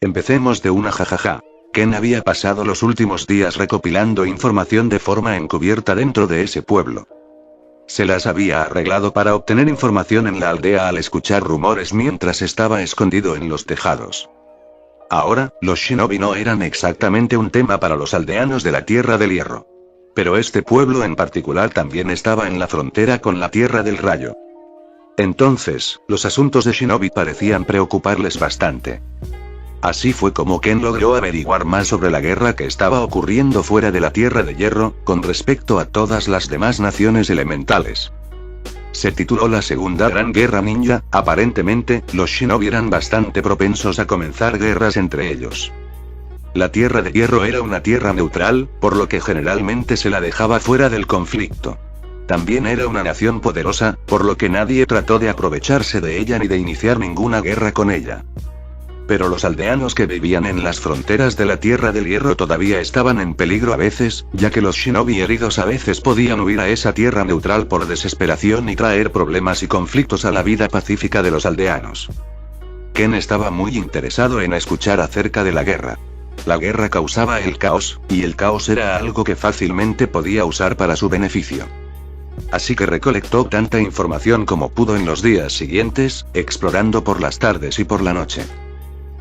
Empecemos de una jajaja. Ken había pasado los últimos días recopilando información de forma encubierta dentro de ese pueblo. Se las había arreglado para obtener información en la aldea al escuchar rumores mientras estaba escondido en los tejados. Ahora, los shinobi no eran exactamente un tema para los aldeanos de la Tierra del Hierro. Pero este pueblo en particular también estaba en la frontera con la Tierra del Rayo. Entonces, los asuntos de shinobi parecían preocuparles bastante. Así fue como Ken logró averiguar más sobre la guerra que estaba ocurriendo fuera de la Tierra de Hierro, con respecto a todas las demás naciones elementales. Se tituló la Segunda Gran Guerra Ninja. Aparentemente, los shinobi eran bastante propensos a comenzar guerras entre ellos. La Tierra de Hierro era una tierra neutral, por lo que generalmente se la dejaba fuera del conflicto. También era una nación poderosa, por lo que nadie trató de aprovecharse de ella ni de iniciar ninguna guerra con ella. Pero los aldeanos que vivían en las fronteras de la Tierra del Hierro todavía estaban en peligro a veces, ya que los shinobi heridos a veces podían huir a esa tierra neutral por desesperación y traer problemas y conflictos a la vida pacífica de los aldeanos. Ken estaba muy interesado en escuchar acerca de la guerra. La guerra causaba el caos, y el caos era algo que fácilmente podía usar para su beneficio. Así que recolectó tanta información como pudo en los días siguientes, explorando por las tardes y por la noche.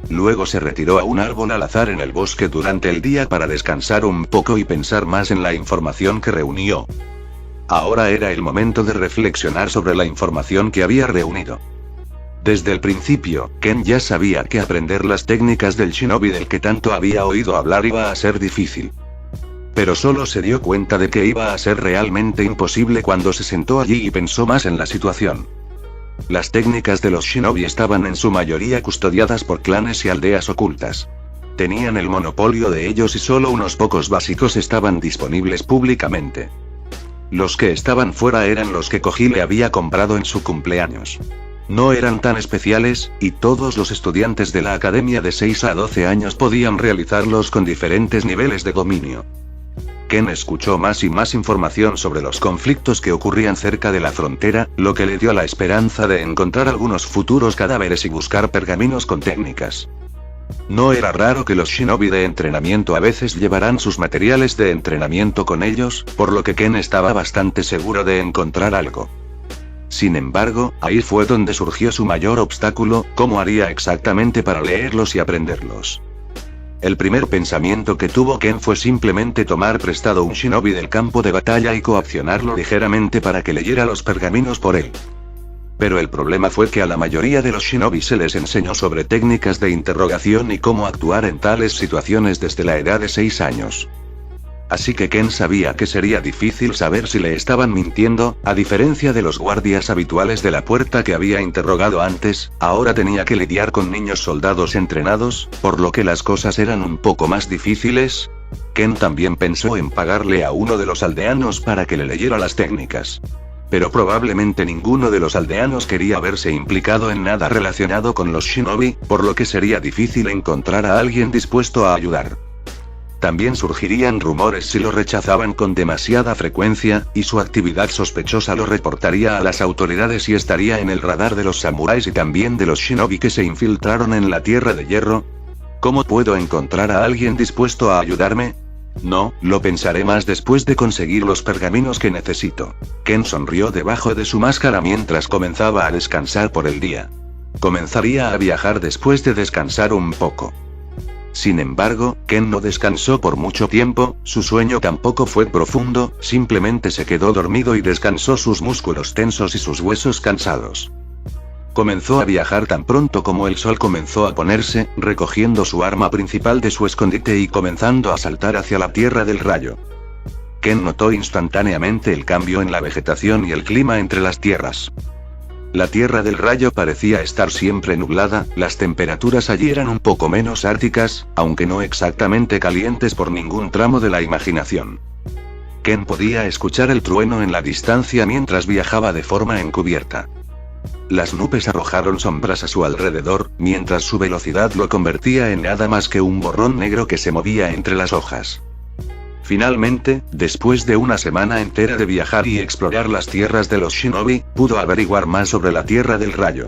Luego se retiró a un árbol al azar en el bosque durante el día para descansar un poco y pensar más en la información que reunió. Ahora era el momento de reflexionar sobre la información que había reunido. Desde el principio, Ken ya sabía que aprender las técnicas del shinobi del que tanto había oído hablar iba a ser difícil. Pero solo se dio cuenta de que iba a ser realmente imposible cuando se sentó allí y pensó más en la situación. Las técnicas de los shinobi estaban en su mayoría custodiadas por clanes y aldeas ocultas. Tenían el monopolio de ellos y solo unos pocos básicos estaban disponibles públicamente. Los que estaban fuera eran los que Koji le había comprado en su cumpleaños. No eran tan especiales, y todos los estudiantes de la academia de 6 a 12 años podían realizarlos con diferentes niveles de dominio. Ken escuchó más y más información sobre los conflictos que ocurrían cerca de la frontera, lo que le dio la esperanza de encontrar algunos futuros cadáveres y buscar pergaminos con técnicas. No era raro que los shinobi de entrenamiento a veces llevaran sus materiales de entrenamiento con ellos, por lo que Ken estaba bastante seguro de encontrar algo. Sin embargo, ahí fue donde surgió su mayor obstáculo: ¿cómo haría exactamente para leerlos y aprenderlos? El primer pensamiento que tuvo Ken fue simplemente tomar prestado un shinobi del campo de batalla y coaccionarlo ligeramente para que leyera los pergaminos por él. Pero el problema fue que a la mayoría de los shinobi se les enseñó sobre técnicas de interrogación y cómo actuar en tales situaciones desde la edad de 6 años. Así que Ken sabía que sería difícil saber si le estaban mintiendo. A diferencia de los guardias habituales de la puerta que había interrogado antes, ahora tenía que lidiar con niños soldados entrenados, por lo que las cosas eran un poco más difíciles. Ken también pensó en pagarle a uno de los aldeanos para que le leyera las técnicas. Pero probablemente ninguno de los aldeanos quería verse implicado en nada relacionado con los shinobi, por lo que sería difícil encontrar a alguien dispuesto a ayudar. También surgirían rumores si lo rechazaban con demasiada frecuencia, y su actividad sospechosa lo reportaría a las autoridades y estaría en el radar de los samuráis y también de los shinobi que se infiltraron en la Tierra de Hierro. ¿Cómo puedo encontrar a alguien dispuesto a ayudarme? No, lo pensaré más después de conseguir los pergaminos que necesito. Ken sonrió debajo de su máscara mientras comenzaba a descansar por el día. Comenzaría a viajar después de descansar un poco. Sin embargo, Ken no descansó por mucho tiempo, su sueño tampoco fue profundo, simplemente se quedó dormido y descansó sus músculos tensos y sus huesos cansados. Comenzó a viajar tan pronto como el sol comenzó a ponerse, recogiendo su arma principal de su escondite y comenzando a saltar hacia la Tierra del Rayo. Ken notó instantáneamente el cambio en la vegetación y el clima entre las tierras. La Tierra del Rayo parecía estar siempre nublada, las temperaturas allí eran un poco menos árticas, aunque no exactamente calientes por ningún tramo de la imaginación. Ken podía escuchar el trueno en la distancia mientras viajaba de forma encubierta. Las nubes arrojaron sombras a su alrededor, mientras su velocidad lo convertía en nada más que un borrón negro que se movía entre las hojas. Finalmente, después de una semana entera de viajar y explorar las tierras de los shinobi, pudo averiguar más sobre la Tierra del Rayo.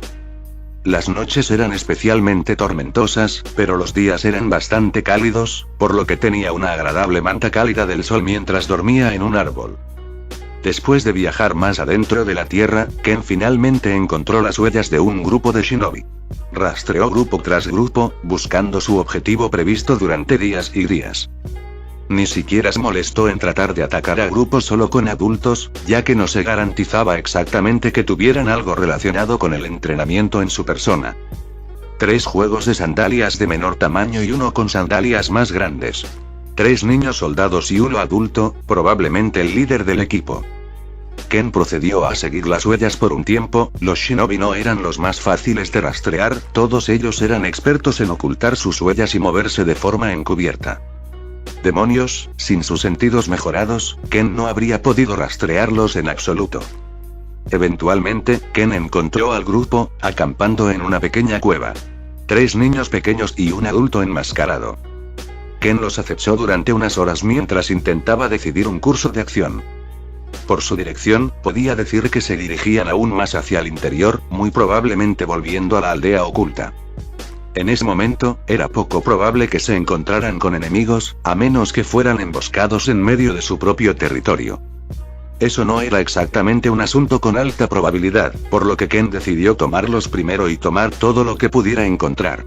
Las noches eran especialmente tormentosas, pero los días eran bastante cálidos, por lo que tenía una agradable manta cálida del sol mientras dormía en un árbol. Después de viajar más adentro de la tierra, Ken finalmente encontró las huellas de un grupo de shinobi. Rastreó grupo tras grupo, buscando su objetivo previsto durante días y días. Ni siquiera se molestó en tratar de atacar a grupos solo con adultos, ya que no se garantizaba exactamente que tuvieran algo relacionado con el entrenamiento en su persona. 3 juegos de sandalias de menor tamaño y uno con sandalias más grandes. 3 niños soldados y uno adulto, probablemente el líder del equipo. Ken procedió a seguir las huellas por un tiempo. Los shinobi no eran los más fáciles de rastrear, todos ellos eran expertos en ocultar sus huellas y moverse de forma encubierta. Demonios, sin sus sentidos mejorados, Ken no habría podido rastrearlos en absoluto. Eventualmente, Ken encontró al grupo, acampando en una pequeña cueva. 3 niños pequeños y un adulto enmascarado. Ken los acechó durante unas horas mientras intentaba decidir un curso de acción. Por su dirección, podía decir que se dirigían aún más hacia el interior, muy probablemente volviendo a la aldea oculta. En ese momento, era poco probable que se encontraran con enemigos, a menos que fueran emboscados en medio de su propio territorio. Eso no era exactamente un asunto con alta probabilidad, por lo que Ken decidió tomarlos primero y tomar todo lo que pudiera encontrar.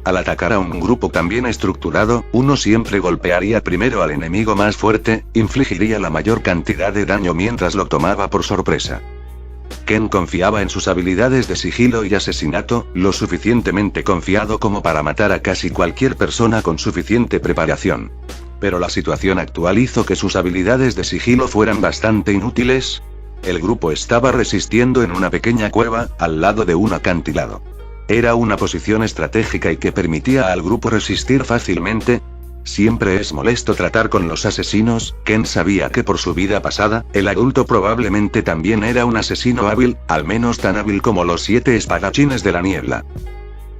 Al atacar a un grupo tan bien estructurado, uno siempre golpearía primero al enemigo más fuerte, infligiría la mayor cantidad de daño mientras lo tomaba por sorpresa. Ken confiaba en sus habilidades de sigilo y asesinato, lo suficientemente confiado como para matar a casi cualquier persona con suficiente preparación. Pero la situación actual hizo que sus habilidades de sigilo fueran bastante inútiles. El grupo estaba resistiendo en una pequeña cueva, al lado de un acantilado. Era una posición estratégica y que permitía al grupo resistir fácilmente. Siempre es molesto tratar con los asesinos. Ken sabía que por su vida pasada, el adulto probablemente también era un asesino hábil, al menos tan hábil como los 7 espadachines de la niebla.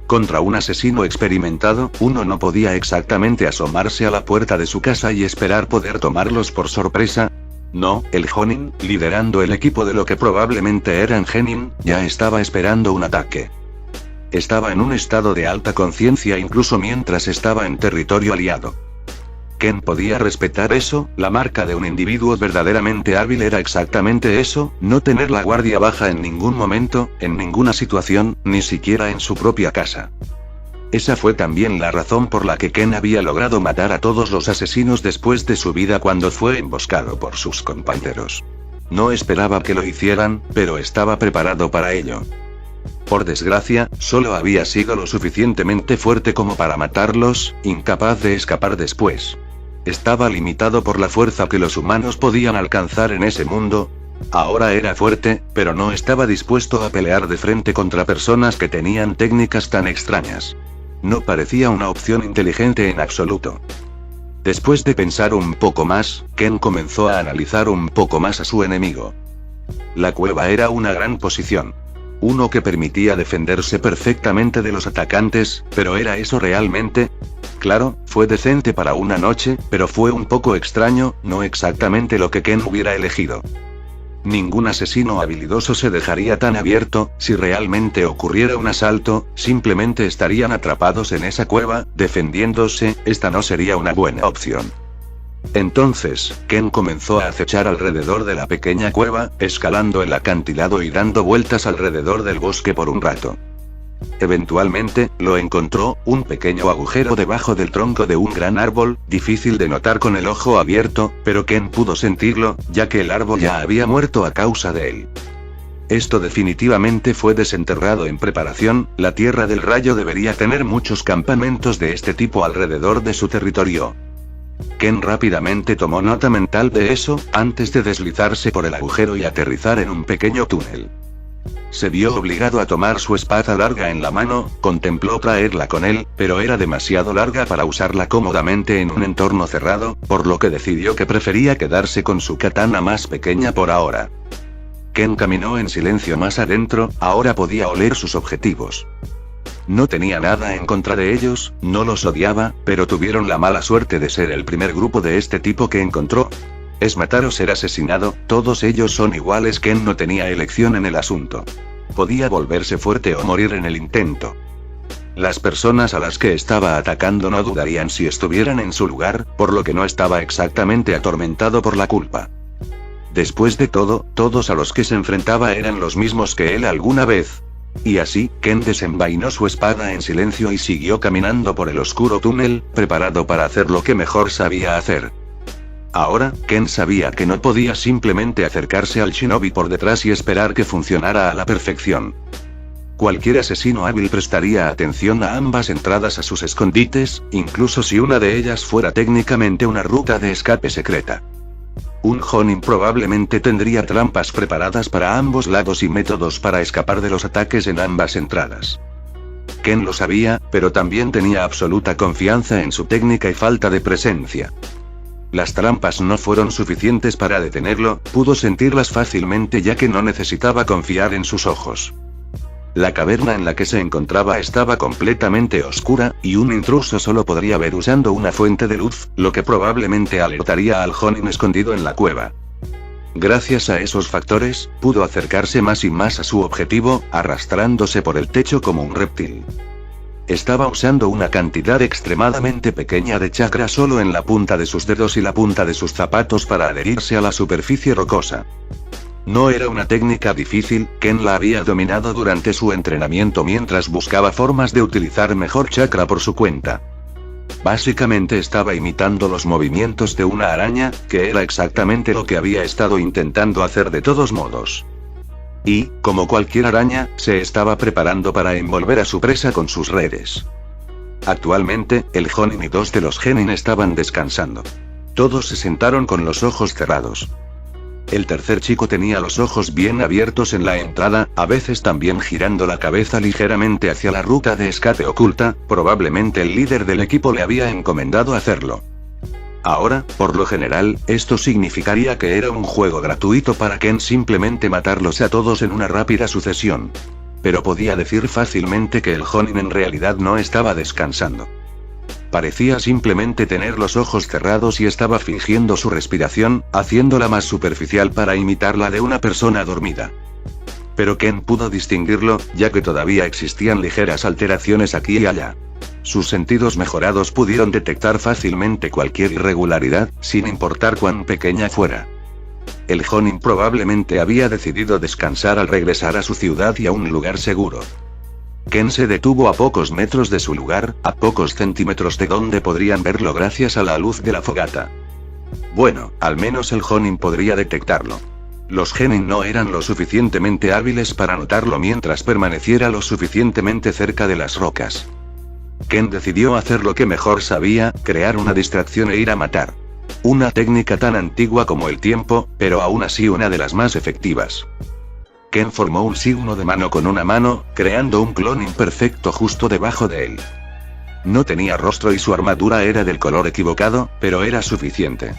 Contra un asesino experimentado, uno no podía exactamente asomarse a la puerta de su casa y esperar poder tomarlos por sorpresa. No, el Jonin, liderando el equipo de lo que probablemente eran genin, ya estaba esperando un ataque. Estaba en un estado de alta conciencia incluso mientras estaba en territorio aliado. Ken podía respetar eso. La marca de un individuo verdaderamente hábil era exactamente eso, no tener la guardia baja en ningún momento, en ninguna situación, ni siquiera en su propia casa. Esa fue también la razón por la que Ken había logrado matar a todos los asesinos después de su vida cuando fue emboscado por sus compañeros. No esperaba que lo hicieran, pero estaba preparado para ello. Por desgracia, solo había sido lo suficientemente fuerte como para matarlos, incapaz de escapar después. Estaba limitado por la fuerza que los humanos podían alcanzar en ese mundo. Ahora era fuerte, pero no estaba dispuesto a pelear de frente contra personas que tenían técnicas tan extrañas. No parecía una opción inteligente en absoluto. Después de pensar un poco más, Ken comenzó a analizar un poco más a su enemigo. La cueva era una gran posición. Uno que permitía defenderse perfectamente de los atacantes, pero ¿era eso realmente? Claro, fue decente para una noche, pero fue un poco extraño, no exactamente lo que Ken hubiera elegido. Ningún asesino habilidoso se dejaría tan abierto. Si realmente ocurriera un asalto, simplemente estarían atrapados en esa cueva, defendiéndose. Esta no sería una buena opción. Entonces, Ken comenzó a acechar alrededor de la pequeña cueva, escalando el acantilado y dando vueltas alrededor del bosque por un rato. Eventualmente, lo encontró, un pequeño agujero debajo del tronco de un gran árbol, difícil de notar con el ojo abierto, pero Ken pudo sentirlo, ya que el árbol ya había muerto a causa de él. Esto definitivamente fue desenterrado en preparación. La Tierra del Rayo debería tener muchos campamentos de este tipo alrededor de su territorio. Ken rápidamente tomó nota mental de eso, antes de deslizarse por el agujero y aterrizar en un pequeño túnel. Se vio obligado a tomar su espada larga en la mano. Contempló traerla con él, pero era demasiado larga para usarla cómodamente en un entorno cerrado, por lo que decidió que prefería quedarse con su katana más pequeña por ahora. Ken caminó en silencio más adentro. Ahora podía oler sus objetivos. No tenía nada en contra de ellos, no los odiaba, pero tuvieron la mala suerte de ser el primer grupo de este tipo que encontró. Es matar o ser asesinado, todos ellos son iguales. Ken no tenía elección en el asunto. Podía volverse fuerte o morir en el intento. Las personas a las que estaba atacando no dudarían si estuvieran en su lugar, por lo que no estaba exactamente atormentado por la culpa. Después de todo, todos a los que se enfrentaba eran los mismos que él alguna vez. Y así, Ken desenvainó su espada en silencio y siguió caminando por el oscuro túnel, preparado para hacer lo que mejor sabía hacer. Ahora, Ken sabía que no podía simplemente acercarse al shinobi por detrás y esperar que funcionara a la perfección. Cualquier asesino hábil prestaría atención a ambas entradas a sus escondites, incluso si una de ellas fuera técnicamente una ruta de escape secreta. Un Jonin probablemente tendría trampas preparadas para ambos lados y métodos para escapar de los ataques en ambas entradas. Ken lo sabía, pero también tenía absoluta confianza en su técnica y falta de presencia. Las trampas no fueron suficientes para detenerlo, pudo sentirlas fácilmente ya que no necesitaba confiar en sus ojos. La caverna en la que se encontraba estaba completamente oscura, y un intruso solo podría ver usando una fuente de luz, lo que probablemente alertaría al Jonin escondido en la cueva. Gracias a esos factores, pudo acercarse más y más a su objetivo, arrastrándose por el techo como un reptil. Estaba usando una cantidad extremadamente pequeña de chakra solo en la punta de sus dedos y la punta de sus zapatos para adherirse a la superficie rocosa. No era una técnica difícil, Ken la había dominado durante su entrenamiento mientras buscaba formas de utilizar mejor chakra por su cuenta. Básicamente estaba imitando los movimientos de una araña, que era exactamente lo que había estado intentando hacer de todos modos. Y, como cualquier araña, se estaba preparando para envolver a su presa con sus redes. Actualmente, el Jonin y dos de los Genin estaban descansando. Todos se sentaron con los ojos cerrados. El tercer chico tenía los ojos bien abiertos en la entrada, a veces también girando la cabeza ligeramente hacia la ruta de escape oculta, probablemente el líder del equipo le había encomendado hacerlo. Ahora, por lo general, esto significaría que era un juego gratuito para Ken simplemente matarlos a todos en una rápida sucesión. Pero podía decir fácilmente que el Jonin en realidad no estaba descansando. Parecía simplemente tener los ojos cerrados y estaba fingiendo su respiración, haciéndola más superficial para imitar la de una persona dormida. Pero Ken pudo distinguirlo, ya que todavía existían ligeras alteraciones aquí y allá. Sus sentidos mejorados pudieron detectar fácilmente cualquier irregularidad, sin importar cuán pequeña fuera. El Jonin probablemente había decidido descansar al regresar a su ciudad y a un lugar seguro. Ken se detuvo a pocos metros de su lugar, a pocos centímetros de donde podrían verlo gracias a la luz de la fogata. Bueno, al menos el Jonin podría detectarlo. Los Genin no eran lo suficientemente hábiles para notarlo mientras permaneciera lo suficientemente cerca de las rocas. Ken decidió hacer lo que mejor sabía, crear una distracción e ir a matar. Una técnica tan antigua como el tiempo, pero aún así una de las más efectivas. Ken formó un signo de mano con una mano, creando un clon imperfecto justo debajo de él. No tenía rostro y su armadura era del color equivocado, pero era suficiente.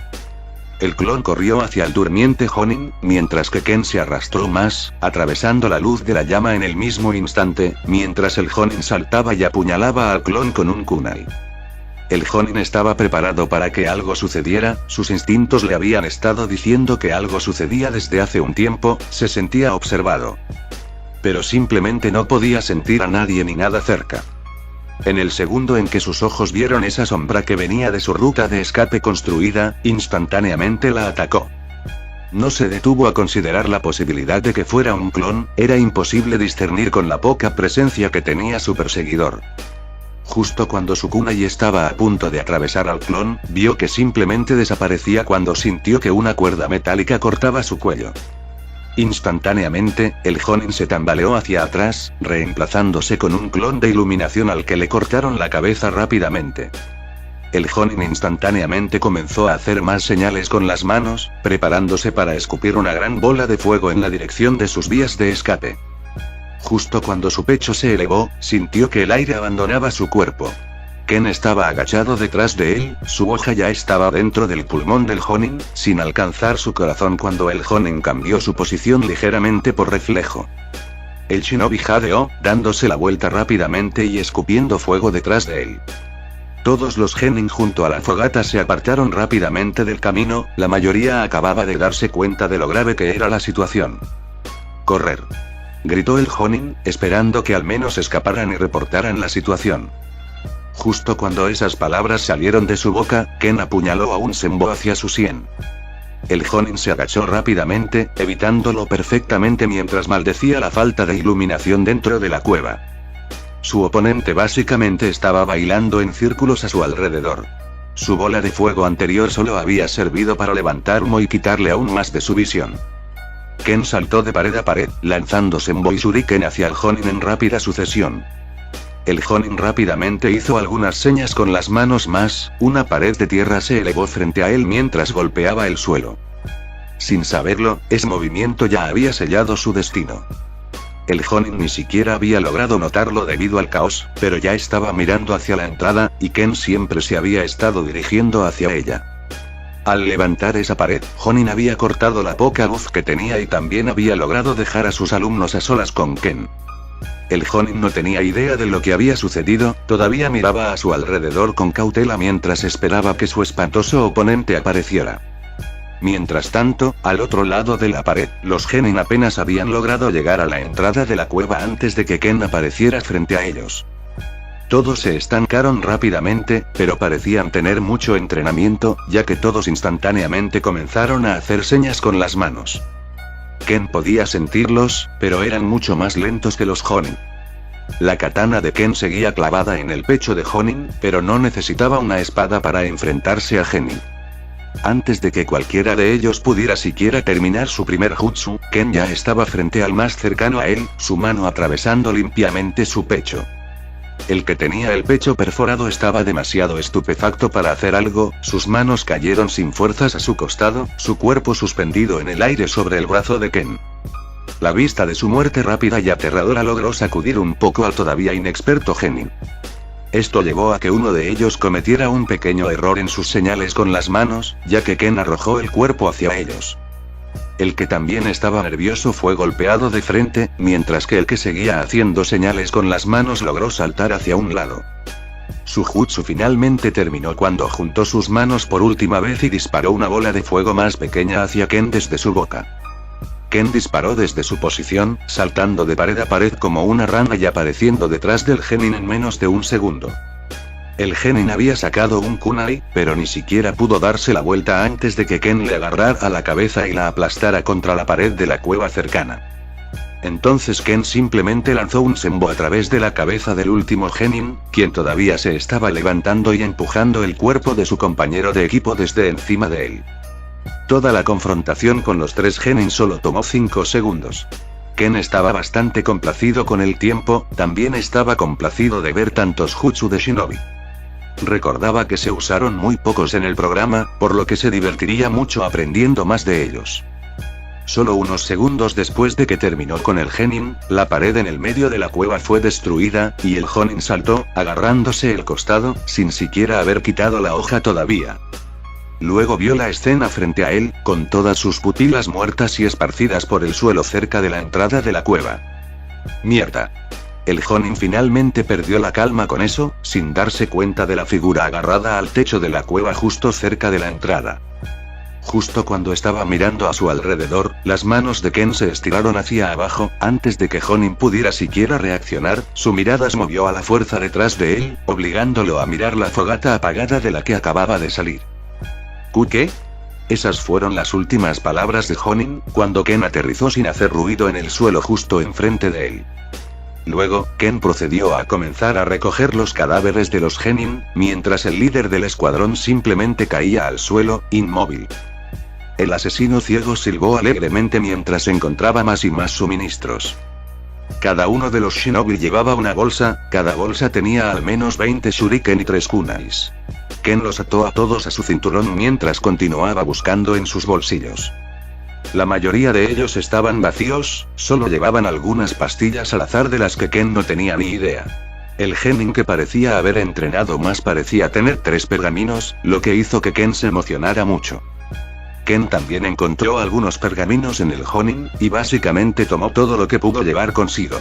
El clon corrió hacia el durmiente Jonin, mientras que Ken se arrastró más, atravesando la luz de la llama en el mismo instante, mientras el Jonin saltaba y apuñalaba al clon con un kunai. El Jonin estaba preparado para que algo sucediera, sus instintos le habían estado diciendo que algo sucedía desde hace un tiempo, se sentía observado. Pero simplemente no podía sentir a nadie ni nada cerca. En el segundo en que sus ojos vieron esa sombra que venía de su ruta de escape construida, instantáneamente la atacó. No se detuvo a considerar la posibilidad de que fuera un clon, era imposible discernir con la poca presencia que tenía su perseguidor. Justo cuando su kunai estaba a punto de atravesar al clon, vio que simplemente desaparecía cuando sintió que una cuerda metálica cortaba su cuello. Instantáneamente, el Jonin se tambaleó hacia atrás, reemplazándose con un clon de iluminación al que le cortaron la cabeza rápidamente. El Jonin instantáneamente comenzó a hacer más señales con las manos, preparándose para escupir una gran bola de fuego en la dirección de sus vías de escape. Justo cuando su pecho se elevó, sintió que el aire abandonaba su cuerpo. Ken estaba agachado detrás de él, su hoja ya estaba dentro del pulmón del Jonin, sin alcanzar su corazón cuando el Jonin cambió su posición ligeramente por reflejo. El shinobi jadeó, dándose la vuelta rápidamente y escupiendo fuego detrás de él. Todos los Genin junto a la fogata se apartaron rápidamente del camino, la mayoría acababa de darse cuenta de lo grave que era la situación. Correr. gritó el Jonin, esperando que al menos escaparan y reportaran la situación. Justo cuando esas palabras salieron de su boca, Ken apuñaló a un Senbo hacia su sien. El Jonin se agachó rápidamente, evitándolo perfectamente mientras maldecía la falta de iluminación dentro de la cueva. Su oponente básicamente estaba bailando en círculos a su alrededor. Su bola de fuego anterior solo había servido para levantar humo y quitarle aún más de su visión. Ken saltó de pared a pared, lanzando Senbo y Shuriken hacia el Jonin en rápida sucesión. El Jonin rápidamente hizo algunas señas con las manos más, una pared de tierra se elevó frente a él mientras golpeaba el suelo. Sin saberlo, ese movimiento ya había sellado su destino. El Jonin ni siquiera había logrado notarlo debido al caos, pero ya estaba mirando hacia la entrada, y Ken siempre se había estado dirigiendo hacia ella. Al levantar esa pared, Jonin había cortado la poca luz que tenía y también había logrado dejar a sus alumnos a solas con Ken. El Jonin no tenía idea de lo que había sucedido, todavía miraba a su alrededor con cautela mientras esperaba que su espantoso oponente apareciera. Mientras tanto, al otro lado de la pared, los Genin apenas habían logrado llegar a la entrada de la cueva antes de que Ken apareciera frente a ellos. Todos se estancaron rápidamente, pero parecían tener mucho entrenamiento, ya que todos instantáneamente comenzaron a hacer señas con las manos. Ken podía sentirlos, pero eran mucho más lentos que los Jonin. La katana de Ken seguía clavada en el pecho de Jonin, pero no necesitaba una espada para enfrentarse a Genin. Antes de que cualquiera de ellos pudiera siquiera terminar su primer jutsu, Ken ya estaba frente al más cercano a él, su mano atravesando limpiamente su pecho. El que tenía el pecho perforado estaba demasiado estupefacto para hacer algo, sus manos cayeron sin fuerzas a su costado, su cuerpo suspendido en el aire sobre el brazo de Ken. La vista de su muerte rápida y aterradora logró sacudir un poco al todavía inexperto Genin. Esto llevó a que uno de ellos cometiera un pequeño error en sus señales con las manos, ya que Ken arrojó el cuerpo hacia ellos. El que también estaba nervioso fue golpeado de frente, mientras que el que seguía haciendo señales con las manos logró saltar hacia un lado. Su jutsu finalmente terminó cuando juntó sus manos por última vez y disparó una bola de fuego más pequeña hacia Ken desde su boca. Ken disparó desde su posición, saltando de pared a pared como una rana y apareciendo detrás del Genin en menos de un segundo. El Genin había sacado un kunai, pero ni siquiera pudo darse la vuelta antes de que Ken le agarrara la cabeza y la aplastara contra la pared de la cueva cercana. Entonces Ken simplemente lanzó un senbo a través de la cabeza del último Genin, quien todavía se estaba levantando y empujando el cuerpo de su compañero de equipo desde encima de él. Toda la confrontación con los tres Genin solo tomó 5 segundos. Ken estaba bastante complacido con el tiempo, también estaba complacido de ver tantos jutsu de Shinobi. Recordaba que se usaron muy pocos en el programa, por lo que se divertiría mucho aprendiendo más de ellos. Solo unos segundos después de que terminó con el Genin, la pared en el medio de la cueva fue destruida, y el Jonin saltó, agarrándose el costado, sin siquiera haber quitado la hoja todavía. Luego vio la escena frente a él, con todas sus pupilas muertas y esparcidas por el suelo cerca de la entrada de la cueva. ¡Mierda! El Jonin finalmente perdió la calma con eso, sin darse cuenta de la figura agarrada al techo de la cueva justo cerca de la entrada. Justo cuando estaba mirando a su alrededor, las manos de Ken se estiraron hacia abajo, antes de que Jonin pudiera siquiera reaccionar, su mirada se movió a la fuerza detrás de él, obligándolo a mirar la fogata apagada de la que acababa de salir. ¿Qué? Esas fueron las últimas palabras de Jonin, cuando Ken aterrizó sin hacer ruido en el suelo justo enfrente de él. Luego, Ken procedió a comenzar a recoger los cadáveres de los Genin, mientras el líder del escuadrón simplemente caía al suelo, inmóvil. El asesino ciego silbó alegremente mientras encontraba más y más suministros. Cada uno de los shinobi llevaba una bolsa, cada bolsa tenía al menos 20 shuriken y 3 kunais. Ken los ató a todos a su cinturón mientras continuaba buscando en sus bolsillos. La mayoría de ellos estaban vacíos, solo llevaban algunas pastillas al azar de las que Ken no tenía ni idea. El Genin que parecía haber entrenado más parecía tener 3 pergaminos, lo que hizo que Ken se emocionara mucho. Ken también encontró algunos pergaminos en el Jonin, y básicamente tomó todo lo que pudo llevar consigo.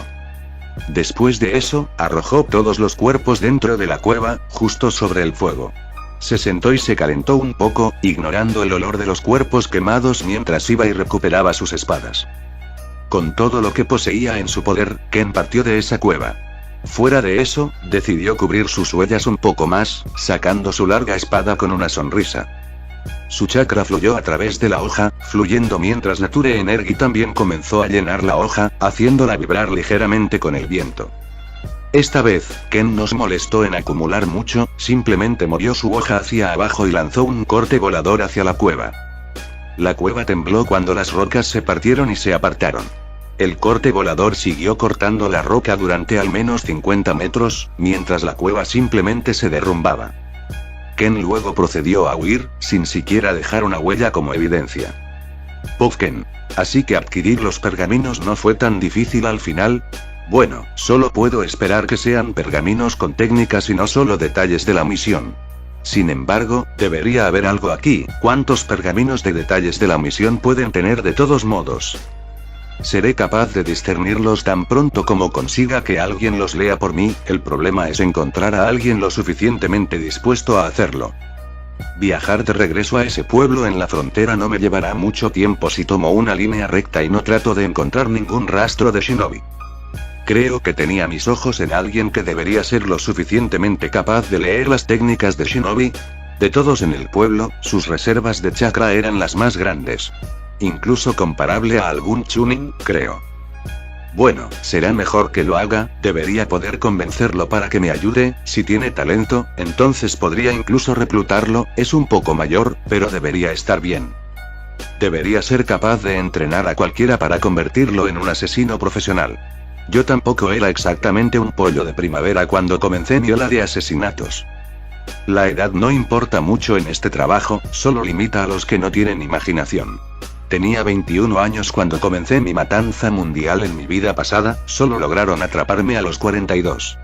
Después de eso, arrojó todos los cuerpos dentro de la cueva, justo sobre el fuego. Se sentó y se calentó un poco, ignorando el olor de los cuerpos quemados mientras iba y recuperaba sus espadas. Con todo lo que poseía en su poder, Ken partió de esa cueva. Fuera de eso, decidió cubrir sus huellas un poco más, sacando su larga espada con una sonrisa. Su chakra fluyó a través de la hoja, fluyendo mientras Nature Energy también comenzó a llenar la hoja, haciéndola vibrar ligeramente con el viento. Esta vez, Ken no se molestó en acumular mucho, simplemente movió su hoja hacia abajo y lanzó un corte volador hacia la cueva. La cueva tembló cuando las rocas se partieron y se apartaron. El corte volador siguió cortando la roca durante al menos 50 metros, mientras la cueva simplemente se derrumbaba. Ken luego procedió a huir, sin siquiera dejar una huella como evidencia. Puff Ken. Así que adquirir los pergaminos no fue tan difícil al final. Bueno, solo puedo esperar que sean pergaminos con técnicas y no solo detalles de la misión. Sin embargo, debería haber algo aquí. ¿Cuántos pergaminos de detalles de la misión pueden tener de todos modos? Seré capaz de discernirlos tan pronto como consiga que alguien los lea por mí. El problema es encontrar a alguien lo suficientemente dispuesto a hacerlo. Viajar de regreso a ese pueblo en la frontera no me llevará mucho tiempo si tomo una línea recta y no trato de encontrar ningún rastro de shinobi. Creo que tenía mis ojos en alguien que debería ser lo suficientemente capaz de leer las técnicas de shinobi. De todos en el pueblo, sus reservas de chakra eran las más grandes. Incluso comparable a algún chunin, creo. Bueno, será mejor que lo haga, debería poder convencerlo para que me ayude. Si tiene talento, entonces podría incluso reclutarlo. Es un poco mayor, pero debería estar bien. Debería ser capaz de entrenar a cualquiera para convertirlo en un asesino profesional. Yo tampoco era exactamente un pollo de primavera cuando comencé mi ola de asesinatos. La edad no importa mucho en este trabajo, solo limita a los que no tienen imaginación. Tenía 21 años cuando comencé mi matanza mundial en mi vida pasada, solo lograron atraparme a los 42.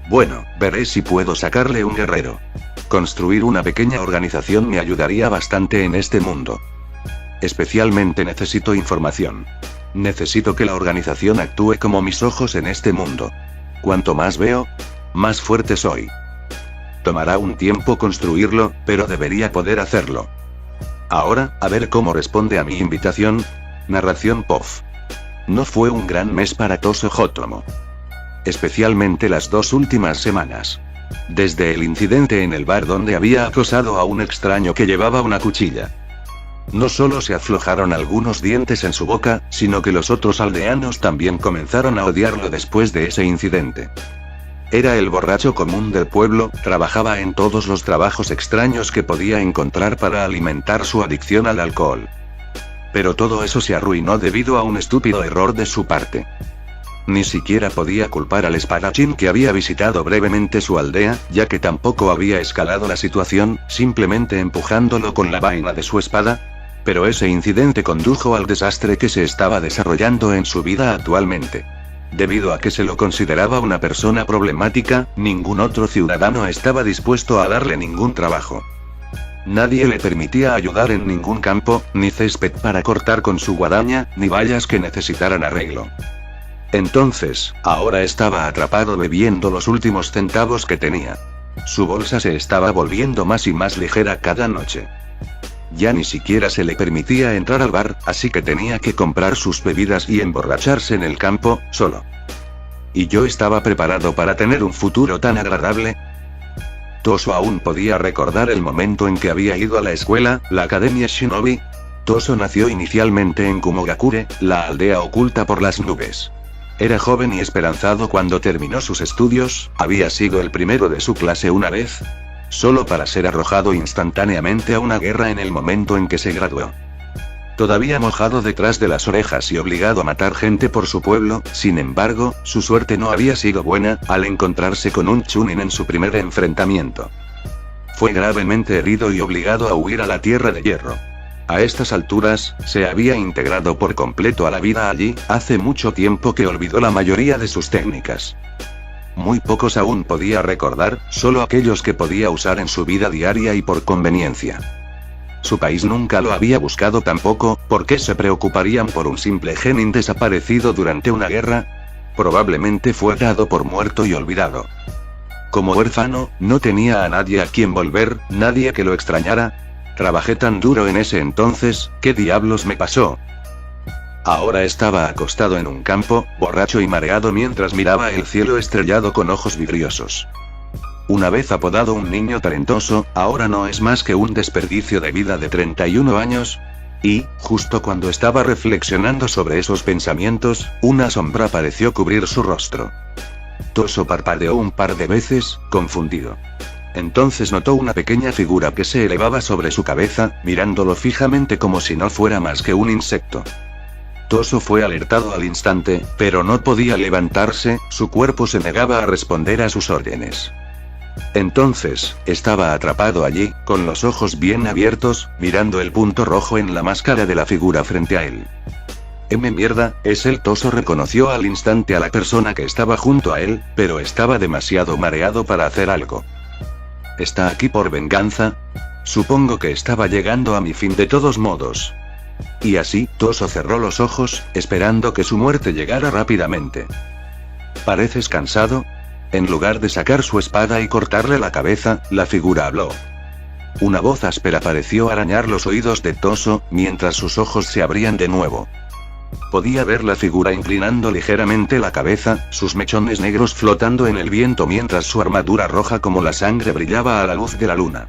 Bueno, veré si puedo sacarle un guerrero. Construir una pequeña organización me ayudaría bastante en este mundo. Especialmente necesito información. Necesito que la organización actúe como mis ojos en este mundo. Cuanto más veo, más fuerte soy. Tomará un tiempo construirlo, pero debería poder hacerlo. Ahora, a ver cómo responde a mi invitación. Narración Puff. No fue un gran mes para Toso Jotomo. Especialmente las 2 últimas semanas. Desde el incidente en el bar donde había acosado a un extraño que llevaba una cuchilla. No solo se aflojaron algunos dientes en su boca, sino que los otros aldeanos también comenzaron a odiarlo después de ese incidente. Era el borracho común del pueblo, trabajaba en todos los trabajos extraños que podía encontrar para alimentar su adicción al alcohol. Pero todo eso se arruinó debido a un estúpido error de su parte. Ni siquiera podía culpar al espadachín que había visitado brevemente su aldea, ya que tampoco había escalado la situación, simplemente empujándolo con la vaina de su espada. Pero ese incidente condujo al desastre que se estaba desarrollando en su vida actualmente. Debido a que se lo consideraba una persona problemática, ningún otro ciudadano estaba dispuesto a darle ningún trabajo. Nadie le permitía ayudar en ningún campo, ni césped para cortar con su guadaña, ni vallas que necesitaran arreglo. Entonces, ahora estaba atrapado bebiendo los últimos centavos que tenía. Su bolsa se estaba volviendo más y más ligera cada noche. Ya ni siquiera se le permitía entrar al bar, así que tenía que comprar sus bebidas y emborracharse en el campo, solo. ¿Y yo estaba preparado para tener un futuro tan agradable? Toso aún podía recordar el momento en que había ido a la escuela, la Academia Shinobi. Toso nació inicialmente en Kumogakure, la aldea oculta por las nubes. Era joven y esperanzado cuando terminó sus estudios, había sido el primero de su clase una vez, solo para ser arrojado instantáneamente a una guerra en el momento en que se graduó. Todavía mojado detrás de las orejas y obligado a matar gente por su pueblo, sin embargo, su suerte no había sido buena, al encontrarse con un chunin en su primer enfrentamiento. Fue gravemente herido y obligado a huir a la Tierra de Hierro. A estas alturas, se había integrado por completo a la vida allí, hace mucho tiempo que olvidó la mayoría de sus técnicas. Muy pocos aún podía recordar, solo aquellos que podía usar en su vida diaria y por conveniencia. Su país nunca lo había buscado tampoco, ¿por qué se preocuparían por un simple genin desaparecido durante una guerra? Probablemente fue dado por muerto y olvidado. Como huérfano, no tenía a nadie a quien volver, nadie que lo extrañara. Trabajé tan duro en ese entonces, ¿qué diablos me pasó? Ahora estaba acostado en un campo, borracho y mareado mientras miraba el cielo estrellado con ojos vidriosos. Una vez apodado un niño talentoso, ahora no es más que un desperdicio de vida de 31 años. Y, justo cuando estaba reflexionando sobre esos pensamientos, una sombra pareció cubrir su rostro. Toso parpadeó un par de veces, confundido. Entonces notó una pequeña figura que se elevaba sobre su cabeza, mirándolo fijamente como si no fuera más que un insecto. Toso fue alertado al instante, pero no podía levantarse, su cuerpo se negaba a responder a sus órdenes. Entonces, estaba atrapado allí, con los ojos bien abiertos, mirando el punto rojo en la máscara de la figura frente a él. Mierda, es él. Toso reconoció al instante a la persona que estaba junto a él, pero estaba demasiado mareado para hacer algo. ¿Está aquí por venganza? Supongo que estaba llegando a mi fin de todos modos. Y así, Toso cerró los ojos, esperando que su muerte llegara rápidamente. ¿Pareces cansado? En lugar de sacar su espada y cortarle la cabeza, la figura habló. Una voz áspera pareció arañar los oídos de Toso, mientras sus ojos se abrían de nuevo. Podía ver la figura inclinando ligeramente la cabeza, sus mechones negros flotando en el viento mientras su armadura roja como la sangre brillaba a la luz de la luna.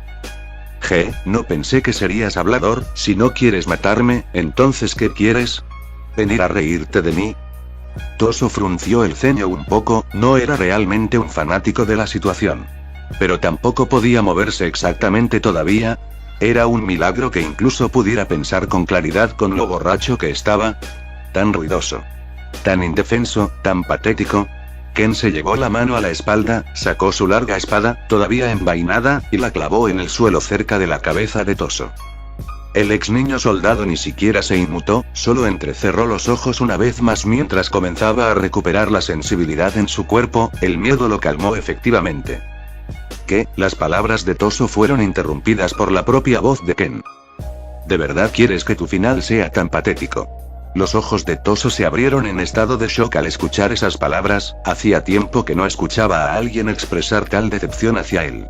No pensé que serías hablador. Si no quieres matarme, entonces ¿qué quieres? ¿Venir a reírte de mí? Toso frunció el ceño un poco, no era realmente un fanático de la situación. Pero tampoco podía moverse exactamente todavía. Era un milagro que incluso pudiera pensar con claridad con lo borracho que estaba. Tan ruidoso. Tan indefenso, tan patético. Ken se llevó la mano a la espalda, sacó su larga espada, todavía envainada, y la clavó en el suelo cerca de la cabeza de Toso. El ex niño soldado ni siquiera se inmutó, solo entrecerró los ojos una vez más mientras comenzaba a recuperar la sensibilidad en su cuerpo. El miedo lo calmó efectivamente. ¿Qué? Las palabras de Toso fueron interrumpidas por la propia voz de Ken. ¿De verdad quieres que tu final sea tan patético? Los ojos de Toso se abrieron en estado de shock al escuchar esas palabras. Hacía tiempo que no escuchaba a alguien expresar tal decepción hacia él.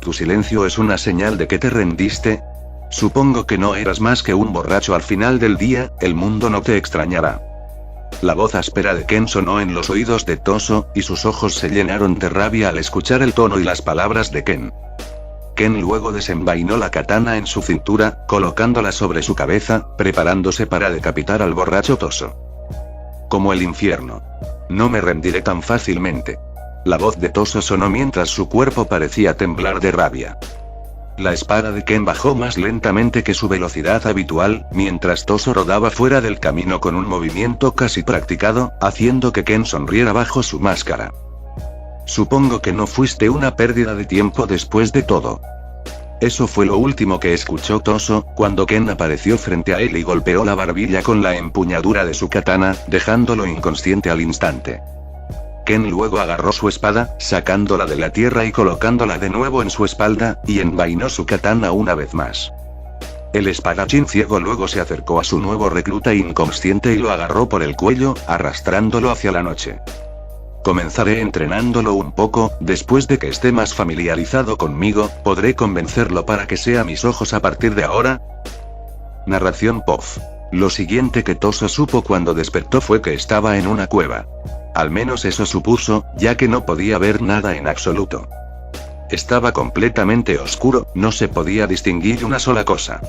¿Tu silencio es una señal de que te rendiste? Supongo que no eras más que un borracho al final del día, el mundo no te extrañará. La voz áspera de Ken sonó en los oídos de Toso, y sus ojos se llenaron de rabia al escuchar el tono y las palabras de Ken. Ken luego desenvainó la katana en su cintura, colocándola sobre su cabeza, preparándose para decapitar al borracho Toso. Como el infierno. No me rendiré tan fácilmente. La voz de Toso sonó mientras su cuerpo parecía temblar de rabia. La espada de Ken bajó más lentamente que su velocidad habitual, mientras Toso rodaba fuera del camino con un movimiento casi practicado, haciendo que Ken sonriera bajo su máscara. Supongo que no fuiste una pérdida de tiempo después de todo. Eso fue lo último que escuchó Toso, cuando Ken apareció frente a él y golpeó la barbilla con la empuñadura de su katana, dejándolo inconsciente al instante. Ken luego agarró su espada, sacándola de la tierra y colocándola de nuevo en su espalda, y envainó su katana una vez más. El espadachín ciego luego se acercó a su nuevo recluta inconsciente y lo agarró por el cuello, arrastrándolo hacia la noche. Comenzaré entrenándolo un poco, después de que esté más familiarizado conmigo, podré convencerlo para que sea mis ojos a partir de ahora. Narración POF. Lo siguiente que Toso supo cuando despertó fue que estaba en una cueva. Al menos eso supuso, ya que no podía ver nada en absoluto. Estaba completamente oscuro, no se podía distinguir una sola cosa.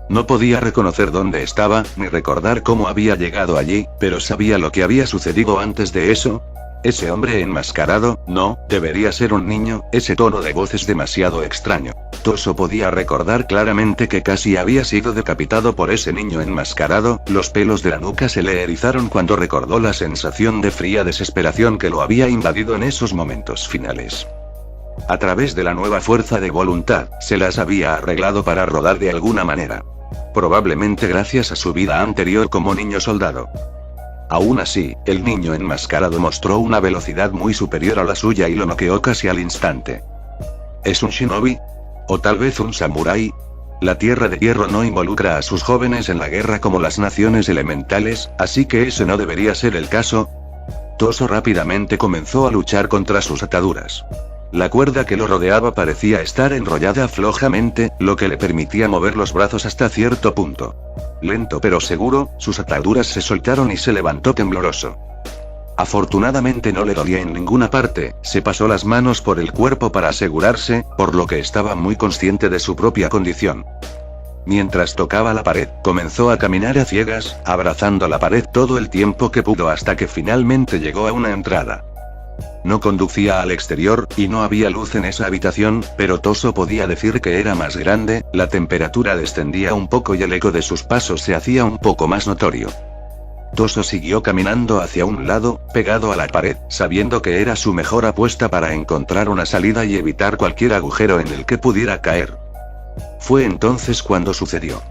No podía reconocer dónde estaba, ni recordar cómo había llegado allí, pero sabía lo que había sucedido antes de eso. Ese hombre enmascarado, no, debería ser un niño, ese tono de voz es demasiado extraño. Toso podía recordar claramente que casi había sido decapitado por ese niño enmascarado, los pelos de la nuca se le erizaron cuando recordó la sensación de fría desesperación que lo había invadido en esos momentos finales. A través de la nueva fuerza de voluntad, se las había arreglado para rodar de alguna manera. Probablemente gracias a su vida anterior como niño soldado. Aún así, el niño enmascarado mostró una velocidad muy superior a la suya y lo noqueó casi al instante. ¿Es un shinobi? ¿O tal vez un samurái? La Tierra de Hierro no involucra a sus jóvenes en la guerra como las naciones elementales, así que ese no debería ser el caso. Toso rápidamente comenzó a luchar contra sus ataduras. La cuerda que lo rodeaba parecía estar enrollada flojamente, lo que le permitía mover los brazos hasta cierto punto. Lento pero seguro, sus ataduras se soltaron y se levantó tembloroso. Afortunadamente no le dolía en ninguna parte, se pasó las manos por el cuerpo para asegurarse, por lo que estaba muy consciente de su propia condición. Mientras tocaba la pared, comenzó a caminar a ciegas, abrazando la pared todo el tiempo que pudo hasta que finalmente llegó a una entrada. No conducía al exterior, y no había luz en esa habitación, pero Toso podía decir que era más grande, la temperatura descendía un poco y el eco de sus pasos se hacía un poco más notorio. Toso siguió caminando hacia un lado, pegado a la pared, sabiendo que era su mejor apuesta para encontrar una salida y evitar cualquier agujero en el que pudiera caer. Fue entonces cuando sucedió.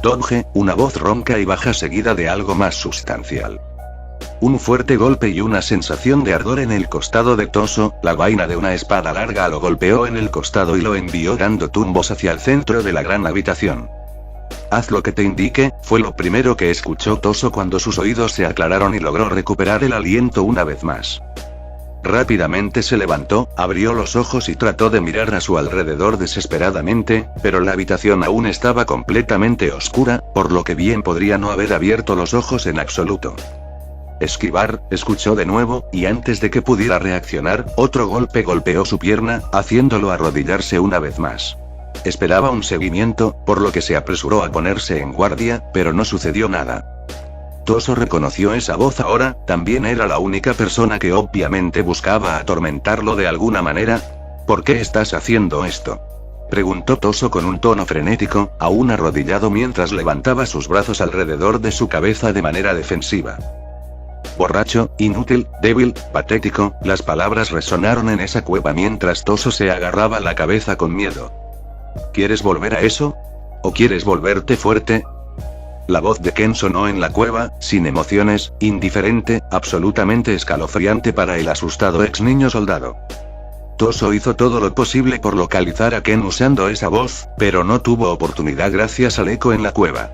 Dodge, una voz ronca y baja seguida de algo más sustancial. Un fuerte golpe y una sensación de ardor en el costado de Toso, la vaina de una espada larga lo golpeó en el costado y lo envió dando tumbos hacia el centro de la gran habitación. Haz lo que te indique, fue lo primero que escuchó Toso cuando sus oídos se aclararon y logró recuperar el aliento una vez más. Rápidamente se levantó, abrió los ojos y trató de mirar a su alrededor desesperadamente, pero la habitación aún estaba completamente oscura, por lo que bien podría no haber abierto los ojos en absoluto. Esquivar, escuchó de nuevo, y antes de que pudiera reaccionar, otro golpe golpeó su pierna, haciéndolo arrodillarse una vez más. Esperaba un seguimiento, por lo que se apresuró a ponerse en guardia, pero no sucedió nada. Toso reconoció esa voz ahora, también era la única persona que obviamente buscaba atormentarlo de alguna manera. ¿Por qué estás haciendo esto?, preguntó Toso con un tono frenético, aún arrodillado mientras levantaba sus brazos alrededor de su cabeza de manera defensiva. Borracho, inútil, débil, patético, las palabras resonaron en esa cueva mientras Toso se agarraba la cabeza con miedo. ¿Quieres volver a eso? ¿O quieres volverte fuerte? La voz de Ken sonó en la cueva, sin emociones, indiferente, absolutamente escalofriante para el asustado ex niño soldado. Toso hizo todo lo posible por localizar a Ken usando esa voz, pero no tuvo oportunidad gracias al eco en la cueva.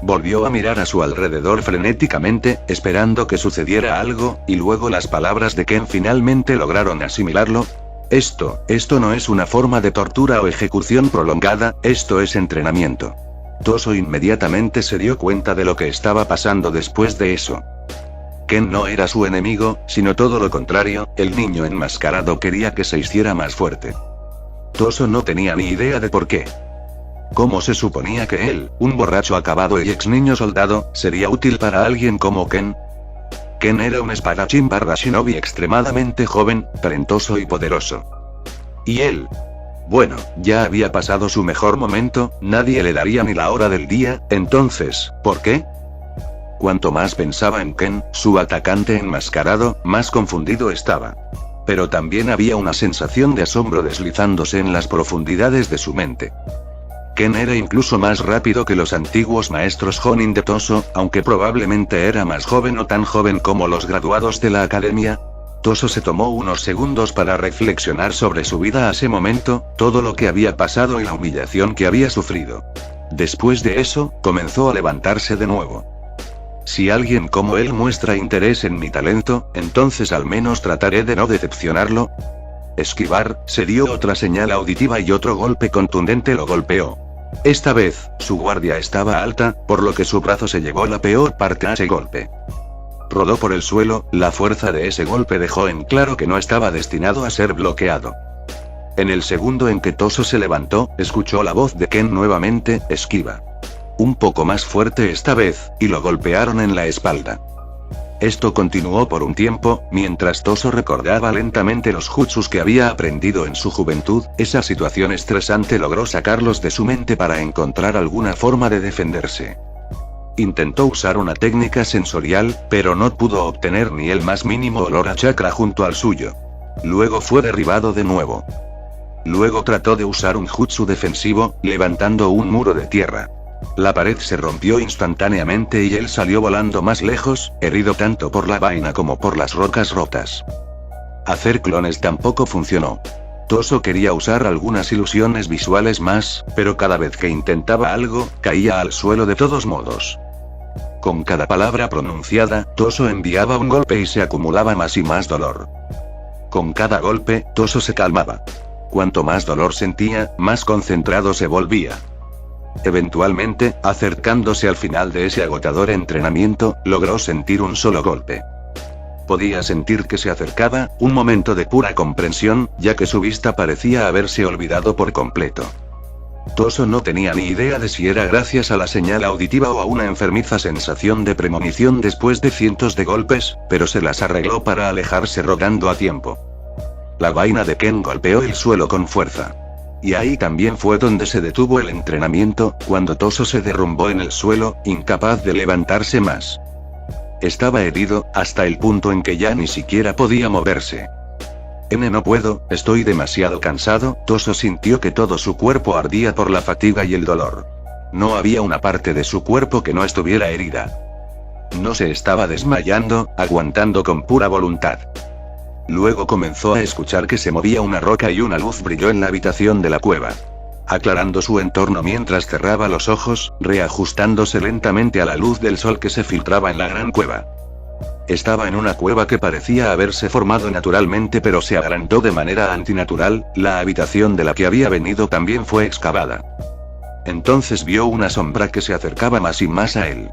Volvió a mirar a su alrededor frenéticamente, esperando que sucediera algo, y luego las palabras de Ken finalmente lograron asimilarlo. Esto no es una forma de tortura o ejecución prolongada, esto es entrenamiento. Toso inmediatamente se dio cuenta de lo que estaba pasando después de eso. Ken no era su enemigo, sino todo lo contrario, el niño enmascarado quería que se hiciera más fuerte. Toso no tenía ni idea de por qué. ¿Cómo se suponía que él, un borracho acabado y ex niño soldado, sería útil para alguien como Ken? Ken era un espadachín / shinobi extremadamente joven, talentoso y poderoso. ¿Y él? Bueno, ya había pasado su mejor momento, nadie le daría ni la hora del día, entonces, ¿por qué? Cuanto más pensaba en Ken, su atacante enmascarado, más confundido estaba. Pero también había una sensación de asombro deslizándose en las profundidades de su mente. Ken era incluso más rápido que los antiguos maestros Jonin de Toso, aunque probablemente era más joven o tan joven como los graduados de la academia. Toso se tomó unos segundos para reflexionar sobre su vida a ese momento, todo lo que había pasado y la humillación que había sufrido. Después de eso, comenzó a levantarse de nuevo. Si alguien como él muestra interés en mi talento, entonces al menos trataré de no decepcionarlo. Esquivar, se dio otra señal auditiva y otro golpe contundente lo golpeó. Esta vez, su guardia estaba alta, por lo que su brazo se llevó la peor parte a ese golpe. Rodó por el suelo, la fuerza de ese golpe dejó en claro que no estaba destinado a ser bloqueado. En el segundo en que Toso se levantó, escuchó la voz de Ken nuevamente, esquiva. Un poco más fuerte esta vez, y lo golpearon en la espalda. Esto continuó por un tiempo, mientras Toso recordaba lentamente los jutsus que había aprendido en su juventud. Esa situación estresante logró sacarlos de su mente para encontrar alguna forma de defenderse. Intentó usar una técnica sensorial, pero no pudo obtener ni el más mínimo olor a chakra junto al suyo. Luego fue derribado de nuevo. Luego trató de usar un jutsu defensivo, levantando un muro de tierra. La pared se rompió instantáneamente y él salió volando más lejos, herido tanto por la vaina como por las rocas rotas. Hacer clones tampoco funcionó. Toso quería usar algunas ilusiones visuales más, pero cada vez que intentaba algo, caía al suelo de todos modos. Con cada palabra pronunciada, Toso enviaba un golpe y se acumulaba más y más dolor. Con cada golpe, Toso se calmaba. Cuanto más dolor sentía, más concentrado se volvía. Eventualmente, acercándose al final de ese agotador entrenamiento, logró sentir un solo golpe. Podía sentir que se acercaba, un momento de pura comprensión, ya que su vista parecía haberse olvidado por completo. Toso no tenía ni idea de si era gracias a la señal auditiva o a una enfermiza sensación de premonición después de cientos de golpes, pero se las arregló para alejarse rogando a tiempo. La vaina de Ken golpeó el suelo con fuerza. Y ahí también fue donde se detuvo el entrenamiento, cuando Toso se derrumbó en el suelo, incapaz de levantarse más. Estaba herido, hasta el punto en que ya ni siquiera podía moverse. No puedo, estoy demasiado cansado. Toso sintió que todo su cuerpo ardía por la fatiga y el dolor. No había una parte de su cuerpo que no estuviera herida. No se estaba desmayando, aguantando con pura voluntad. Luego comenzó a escuchar que se movía una roca y una luz brilló en la habitación de la cueva, aclarando su entorno mientras cerraba los ojos, reajustándose lentamente a la luz del sol que se filtraba en la gran cueva. Estaba en una cueva que parecía haberse formado naturalmente, pero se agrandó de manera antinatural. La habitación de la que había venido también fue excavada. Entonces vio una sombra que se acercaba más y más a él.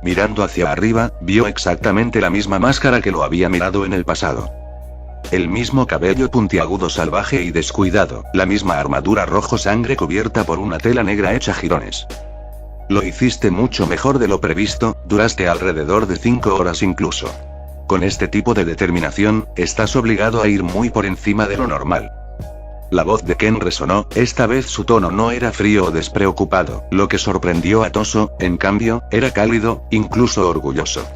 Mirando hacia arriba, vio exactamente la misma máscara que lo había mirado en el pasado. El mismo cabello puntiagudo salvaje y descuidado, la misma armadura rojo sangre cubierta por una tela negra hecha jirones. Lo hiciste mucho mejor de lo previsto, duraste alrededor de 5 horas incluso. Con este tipo de determinación, estás obligado a ir muy por encima de lo normal. La voz de Ken resonó, esta vez su tono no era frío o despreocupado, lo que sorprendió a Toso, en cambio, era cálido, incluso orgulloso.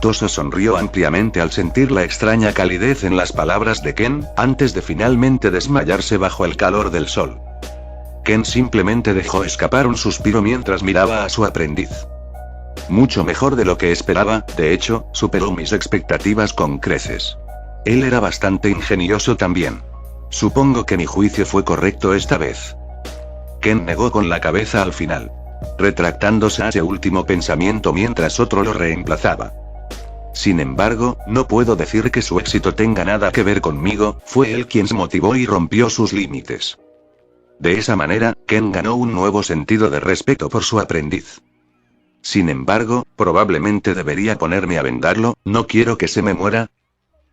Toso sonrió ampliamente al sentir la extraña calidez en las palabras de Ken, antes de finalmente desmayarse bajo el calor del sol. Ken simplemente dejó escapar un suspiro mientras miraba a su aprendiz. Mucho mejor de lo que esperaba, de hecho, superó mis expectativas con creces. Él era bastante ingenioso también. Supongo que mi juicio fue correcto esta vez. Ken negó con la cabeza al final, retractándose a ese último pensamiento mientras otro lo reemplazaba. Sin embargo, no puedo decir que su éxito tenga nada que ver conmigo, fue él quien se motivó y rompió sus límites. De esa manera, Ken ganó un nuevo sentido de respeto por su aprendiz. Sin embargo, probablemente debería ponerme a vendarlo, no quiero que se me muera.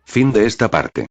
Fin de esta parte.